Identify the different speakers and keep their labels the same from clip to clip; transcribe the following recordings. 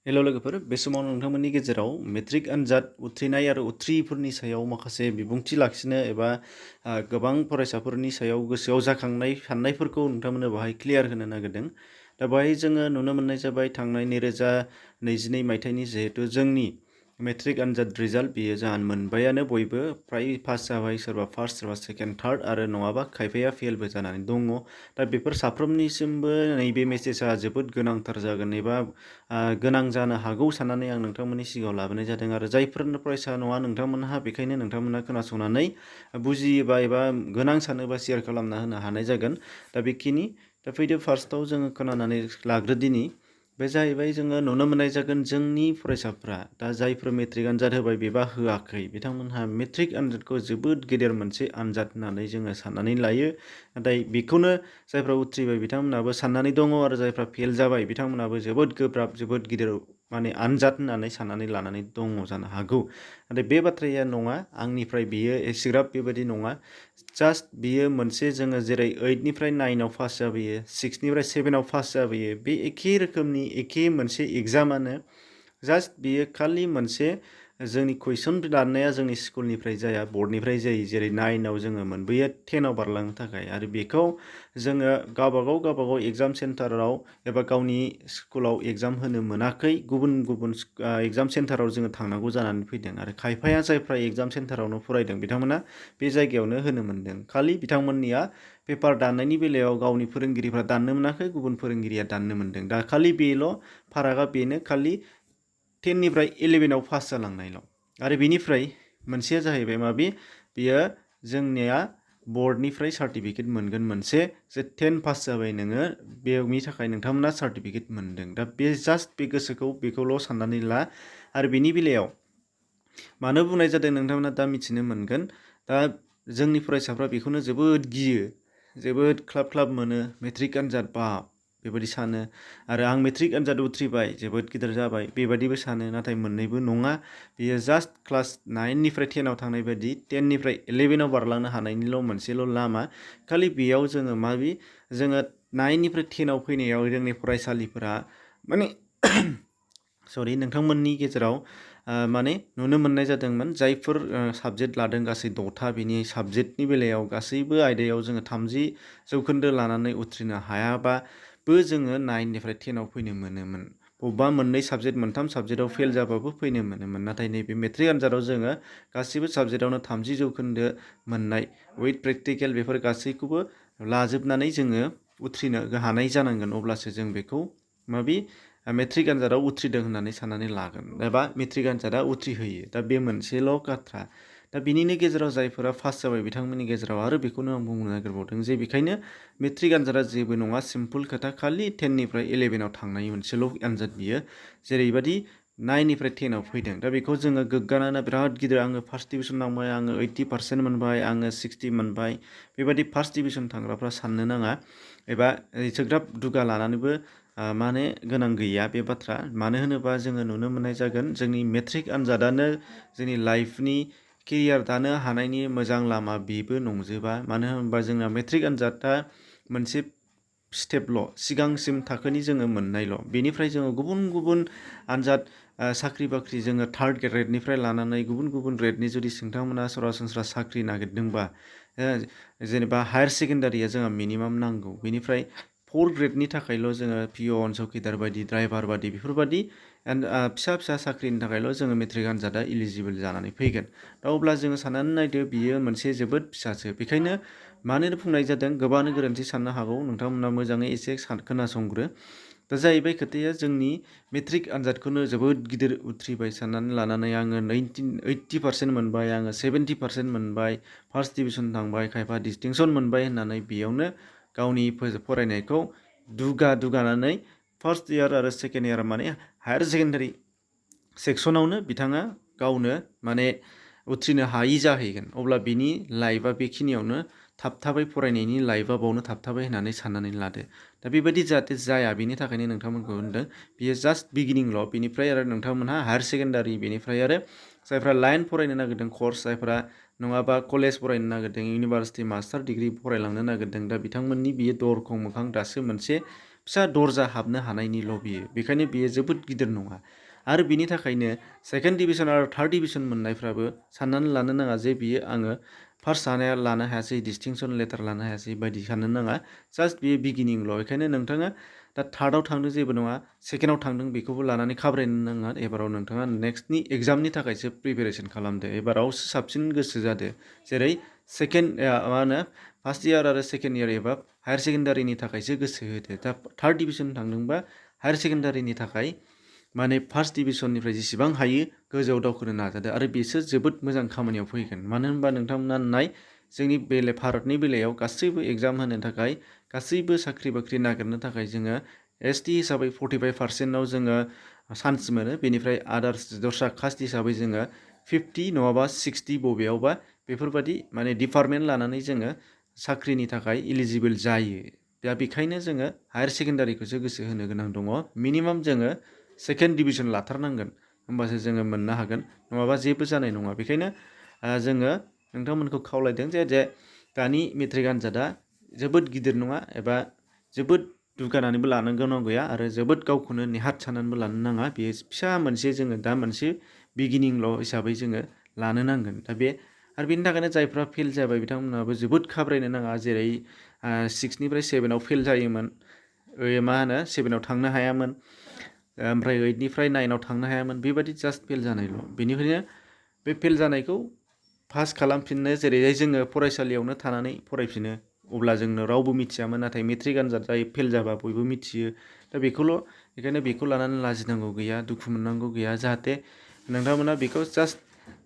Speaker 1: हेल' लोगोफोर बे समाव नोंथांमोननि गेजेराव मेट्रिक आनजाद उथ्रिनाय आरो उथ्रियिफोरनि सायाव माखासे बिबुंथि लाखिनो एबा गोबां फरायसाफोरनि सायाव गोसोआव जाखांनाय साननायफोरखौ नोंथांमोननो बाहाय क्लियार होनो नागिरदों। दा बाहाय जोङो नुनो मोननाय जाबाय थांनाय 2022 मायथाइनि जिहेतु जोंनि मेट्रिक आनजाद रिजाल्ट बेयो जाहा मोनबायानो बयबो फ्राय पास जाबाय, सोरबा फार्स्ट सोरबा सेकेन्ड थार्ड आरो नङाबा खायफाया फेलबो जानानै दङ। दा बेफोर साफ्रोमनिसिमबो नैबे मेसेजआ जोबोद गोनांथार जागोन एबा गोनां जानो हागौ साननानै आं नोंथांमोननि सिगाङाव लाबोनाय जादों आरो जायफोर फरायसा नङा नोंथांमोनहा बेखायनो नोंथांमोनहा खोनासंनानै बुजियोबा एबा गोनां सानोबा शेयार खालामना होनो हानाय जागोन। दा बेखिनि दा फैदो फार्स्टआव जोङो खोनानानै लाग्रोदिनि बे जाहैबाय जोङो नुनो मोननाय जागोन जोंनि फरायसाफ्रा दा जायफोर मेट्रिक आनजाद होबाय बेबा होआखै बिथांमोनहा मेट्रिक आनजादखौ जोबोद गेदेर मोनसे आनजाद होननानै जोङो साननानै लायो। नाथाय बेखौनो जायफ्रा उथ्रिबाय बिथांमोनाबो साननानै दङ आरो जायफ्रा फेल जाबाय बिथांमोनाबो जोबोद गोब्राब जोबोद गिदिर माने आनजाद होननानै साननानै लानानै दङ जानो हागौ। नाथाय बे बाथ्राया नङा, आंनिफ्राय बियो एसेग्राब बेबायदि नङा। जास्ट बियो मोनसे जोङो जेरै 8निफ्राय 9आव पास जाबोयो, 6निफ्राय 7आव पास जाबोयो, बे एखे रोखोमनि एखे मोनसे एग्जामानो जास्ट बियो खालि मोनसे जोंनि कुइसन दाननाया जोंनि स्कुलनिफ्राय जाया, बर्डनिफ्राय जायो। जेरै 9आव जोङो मोनबोयो 10आव बारलांनो थाखाय आरो बेखौ जोङो गावबागाव एग्जाम सेन्टाराव एबा गावनि स्कुलाव एग्जाम होनो मोनाखै, गुबुन एग्जाम सेन्टाराव जोङो थांनांगौ जानानै फैदों आरो खायफाया जायफ्रा एग्जाम सेन्टारावनो फरायदों बिथांमोना बे जायगायावनो होनो मोनदों। खालि बिथांमोननिया पेपार दाननायनि बेलायाव गावनि फोरोंगिरिफ्रा दाननो मोनाखै, गुबुन फोरोंगिरिया दाननो मोनदों। दा खालि बेल' फारागा बेनो, खालि 10निफ्राय 11आव पास जालांनायल'। आरो बेनिफ्राय मोनसेया जाहैबाय माबे बेयो जोंनिया बर्डनिफ्राय सार्टिफिकेट मोनगोन मोनसे जे 10 पास जाबाय नोङो, बेनि थाखाय नोंथांमोना सार्टिफिकेट मोनदों। दा बे जास्ट बे गोसोखौ बेखौल' साननानै ला। आरो बेनि बेलायाव मानो बुंनाय जादों नोंथांमोना दा मिथिनो मोनगोन। दा जोंनि फरायसाफ्रा बेखौनो जोबोद गियो, जोबोद ख्लाब ख्लाब मोनो, मेट्रिक आनजाद बाब बेबायदि सानो आरो आं मेट्रिक आनजाद उथ्रिबाय जोबोद गिदिर जाबाय बेबायदिबो सानो। नाथाय मोननैबो नङा, बेयो जास्ट क्लास 9निफ्राय 10आव थांनाय बायदि 10निफ्राय 11आव बारलांनो हानायनिल' मोनसेल' लामा। खालि बेयाव जोङो जोङो 9निफ्राय 10आव फैनायाव जोंनि फरायसालिफोरा माने सरि नोंथांमोननि गेजेराव माने नुनो मोननाय जादोंमोन जायफोर साबजेक्ट लादों गासै 6था, बेनि साबजेक्टनि बेलायाव गासैबो आयदायाव जोङो 30% लानानै उथ्रिनो हायाबाबो जोङो 9निफ्राय 10आव फैनो मोनोमोन। बबेबा मोननै साबजेक्ट मोनथाम साबजेक्टआव फेल जाबाबो फैनो मोनोमोन। नाथाय नैबे मेट्रिक आनजादाव जोङो गासैबो साबजेक्टआवनो 30% मोननाय उइथ प्रेक्टिकेल बेफोर गासैखौबो लाजोबनानै जोङो उथ्रिनो हानाय जानांगोन। अब्लासो जों बेखौ मेट्रिक आनजादाव उथ्रिदों होननानै साननानै लागोन एबा मेट्रिक आनजादा उथ्रिहोयो। दा बे मोनसेल' बाथ्रा। दा बिनिनो गेजेराव जायफोरा पास जाबाय बिथांमोननि गेजेराव आरो बेखौनो आं बुंनो नागिरबावदों जे बेखायनो मेट्रिक आनजादा जेबो नङा, सिम्पोल खोथा, खालि 10निफ्राय 11आव थांनाय मोनसेल' आनजाद बियो। जेरैबायदि 9निफ्राय 10आव फैदों, दा बेखौ जोङो गोग्गानानै बिराद गिदिर आङो फार्स्ट डिभिजन नांबाय, आङो 80% मोनबाय, आङो 60 मोनबाय, बेबायदि फार्स्ट डिभिजन थांग्राफ्रा साननो नाङा एबा एसेग्राब दुगा लानानैबो माने गोनां गैया बे बाथ्रा। मानो होनोबा जोङो नुनो मोननाय जागोन जोंनि मेट्रिक आनजादानो जोंनि लाइफनि केरियार दानो हानायनि मोजां लामा बेबो नंजोबा। मानो होनोबा जोंना मेट्रिक आनजादा मोनसे स्टेपल', सिगांसिम थाखोनि जोङो मोननायल'। बेनिफ्राय जोङो गुबुन आनजाद साख्रि बाख्रि जोङो थार्ड ग्रेडनिफ्राय लानानै गुबुन रेडनि जुदि नोंथांमोना सरासनस्रा साख्रि नागिरदोंबा जेनेबा हायार सेकेन्डारिया जोंहा मिनिमाम नांगौ। बेनिफ्राय 4 ग्रेडनि थाखायल' जोङो पिअन, चौकिदार बायदि, ड्राइभार बायदि बेफोरबायदि फिसा साख्रिनि थाखायल' जोङो मेट्रिक आनजादा इलिजिबोल जानानै फैगोन। दा अब्ला जोङो साननानै नायदो बियो मोनसे जोबोद फिसासो। बेखायनो मानो बुंनाय जादों, गोबाङानो गोरोन्थि साननो हागौ, नोंथांमोना मोजाङै एसे खोनासंग्रो। दा जाहैबाय खोथाया जोंनि मेट्रिक आनजादखौनो जोबोद गिदिर उथ्रिबाय साननानै लानानै आङो 80% मोनबाय, आङो 70% मोनबाय, फार्स्ट डिभिजन थांबाय, खायफा डिस्टिंसन मोनबाय होननानै बेयावनो गावनि फरायनायखौ दुगानानै फार्स्ट इयार आरो सेकेन्ड इयार माने हायार सेकेन्डारि सेक्सनावनो बिथाङा गावनो माने उथ्रिनो हायि जाहैगोन। अब्ला बिनि लाइफआ बेखिनियावनो थाबथाबाय, फरायनायनि लाइफआ बावनो थाबथाबाय होननानै साननानै लादो। दा बेबायदि जाहाथे जाया बेनि थाखायनो नोंथांमोनखौ होनदों बियो जास्ट बिगिनिंल'। बेनिफ्राय आरो नोंथांमोनहा हायार सेकेन्डारि, बेनिफ्राय आरो जायफ्रा लाइन फरायनो नागिरदों कर्स, जायफ्रा नङाबा कलेज फरायनो नागिरदों, इउनिभार्सिटि मास्टार डिग्रि फरायलांनो नागिरदों, दा बिथांमोननि बियो दरखं मोखां दासो मोनसे फिसा दरजा हाबनो हानायनिल' बियो, बेखायनो बियो जोबोद गिदिर नङा। आरो बिनि थाखायनो सेकेन्ड डिभिजन आरो थार्ड डिभिजन मोननायफ्राबो साननानै लानो नाङा जे बियो आङो फार्स्ट लानो हायासै, डिस्टिंसन लेटार लानो हायासै बायदि साननो नाङा। जास्ट बियो बिगिनिंल'। बेखायनो नोंथाङा दा थार्डआव थांदों जेबो नङा, सेकेन्डआव थांदों बेखौबो लानानै खाब्रायनो नाङा। एबाराव नोंथाङा नेक्स्टनि एग्जामनि थाखायसो प्रिपेरेसन खालामदो, एबारावसो साबसिन गोसो जादो। जेरै फार्स्ट इयार आरो सेकेन्ड इयार एबा हायार सेकेन्डारिनि थाखायसो गोसो होदो। दा थार्ड डिभिजन थांदोंबा हायार सेकेन्डारिनि थाखाय फार्स्ट डिभिजननिफ्राय जेसेबां हायो गोजौआव दावखोनो नाजादो आरो बेसो जोबोद मोजां खामानियाव फैगोन। मानो होनबा नोंथांमोना जोंनि भारतनि बेलायाव गासैबो एग्जाम होनो थाखाय, गासैबो साख्रि बाख्रि नागिरनो थाखाय जोङो ST हिसाबै 45% जोङो चान्स मोनो। बेनिफ्राय आदार्स दस्रा कास्ट हिसाबै जोङो 50 नङाबा 60 बबेयावबा बेफोरबायदि डिपार्टमेन्ट लानानै जोङो साख्रिनि थाखाय इलिजिबोल जायो। दा बेखायनो जोङो हायार सेकेन्डारिखौसो गोसो होनो गोनां दङ। मिनिमाम जोङो सेकेन्ड डिभिजन लाथारनांगोन, होमबासो जोङो मोननो हागोन, नङाबा जेबो जानाय नङा। बेखायनो जोङो नोंथांमोनखौ खावलायदों जे दानि मेट्रिक आनजादा जोबोद गिदिर नङा एबा जोबोद दुगानानैबो लानो गोनां गैया आरो जोबोद गावखौनो नेहाथ साननानैबो लानो नाङा। बेयो फिसा मोनसे जोङो दा मोनसे बिगिनिंल' हिसाबै जोङो लानो नांगोन। दा आरो बेनि थाखायनो जायफ्रा फेल जाबाय बिथांमोनहाबो जोबोद खाब्रायनो नाङा। जेरै 6निफ्राय 7आव फेल जायोमोन, 7आव थांनो हायामोन, ओमफ्राय 8निफ्राय 9आव थांनो हायामोन, बेबायदि जास्ट फेल जानायल'। बेनिखायनो बे फेल जानायखौ पास खालामफिननो, जेरैहाय जोङो फरायसालियावनो थानानै फरायफिनो, अब्ला जोंनो रावबो मिथियामोन, नाथाय मेट्रिक आनजाद जायो फेल जाबा बयबो मिथियो। दा बेखायनो बेखौ लानानै लाजिनांगौ गैया, दुखु मोननांगौ गैया। जाहाथे नोंथांमोना बेखौ जास्ट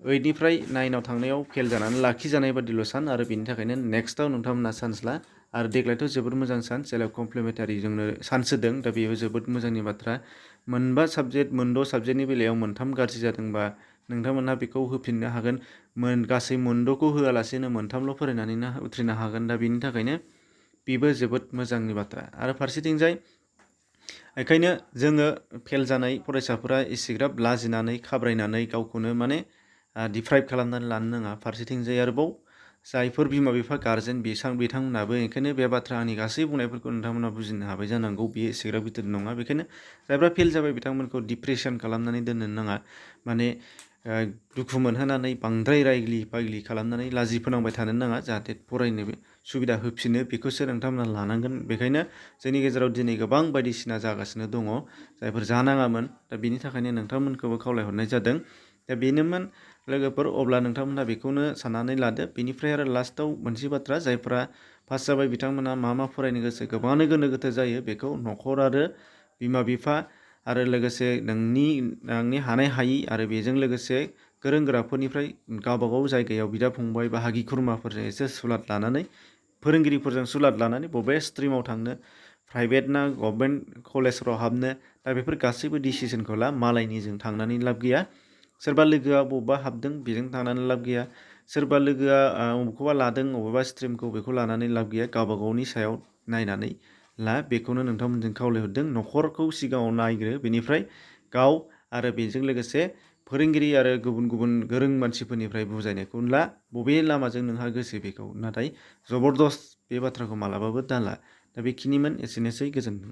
Speaker 1: 8निफ्राय 9आव थांनायाव फेल जानानै लाखिजानाय बादिल' सान आरो बेनि थाखायनो नेक्स्टआव नोंथांमोना चान्स ला। आरो देग्लायथ' जोबोद मोजां चान्स, जेराव कमप्लिमेन्टारि जोंनो चान्स होदों। दा बेयो जोबोद मोजांनि बाथ्रा। मोनद' साबजेक्टनि बेलायाव 3 गाज्रि जादोंबा नोंथांमोनहा बेखौ होफिननो हागोन। गासै 6खौ होआलासेनो 3ल' फरायनानैनो उथ्रिनो हागोन। दा बेनि थाखायनो बेबो जोबोद मोजांनि बाथ्रा। आरो फारसेथिंजाय बेखायनो जोङो फेल जानाय फरायसाफोरा एसेग्राब लाजिनानै खाब्रायनानै गावखौनो डिप्राइभ खालामनानै लानो नाङा। फारसेथिंजाय आरोबाव जायफोर बिमा बिफा गारजेन बिथांमोनहाबो, ओंखायनो बे बाथ्रा आंनि गासै बुंनायफोरखौ नोंथांमोनहा बुजिनो हाबाय जानांगौ। बेयो एसेग्राब गिदिर नङा। बेखायनो जायफ्रा फेल जाबाय बिथांमोनखौ डिप्रेसन खालामनानै दोननो नाङा। दुखु मोनहोनानै बांद्राय रायग्लि बायग्लि खालामनानै लाजि फोनांबाय थानो नाङा। जाहाथे फरायनो सुबिदा होफिनो, बेखौसो नोंथांमोना लानांगोन। बेखायनो जोंनि गेजेराव दिनै गोबां बायदिसिना जागासिनो दङ, जायफोर जानाङामोन। दा बेनि थाखायनो नोंथांमोनखौबो खावलायहरनाय जादों। दा बेनोमोन लोगोफोर, अब्ला नोंथांमोनहा बेखौनो साननानै लादो। बेनिफ्राय आरो लास्टआव मोनसे बाथ्रा, जायफ्रा पास जाबाय बिथांमोना मा फरायनो गोसो, गोबाङानो गोनो गोथो जायो। बेखौ न'खर आरो बिमा बिफा आरो लोगोसे नोंनि हानाय हायि आरो बेजों लोगोसे गोरों गोराफोरनिफ्राय गावबागाव जायगायाव बिदा फंबाय बाहागि खुरमाफोरजों एसे सुलाद लानानै, फोरोंगिरिफोरजों सुलाद लानानै बबे स्ट्रिमाव थांनो, प्राइभेट ना गभर्नमेन्ट कलेजफ्राव हाबनो, दा बेफोर गासैबो डिसिसनखौ ला। मालायनिजों थांनानै लाब गैया। सोरबा लोगोआ बबेबा हाबदों, बेजों थांनानै लाब गैया। सोरबा लोगोआ बबेखौबा लादों, बबेबा स्ट्रिमखौ, बेखौ लानानै लाब गैया। गावबा गावनि सायाव नायनानै ला। बेखौनो नोंथांमोनजों खावलायहरदों। न'खरखौ सिगाङाव नायग्रो, बेनिफ्राय गाव आरो बेजों लोगोसे फोरोंगिरि आरो गुबुन गुबुन गोरों मानसिफोरनिफ्राय बुजायनायखौ ला। बबे लामाजों नोंहा गोसो बेखौ, नाथाय जबरदस्त बे बाथ्राखौ मालाबाबो दाला। दा बेखिनिमोन, एसेनोसै, गोजोन्थों।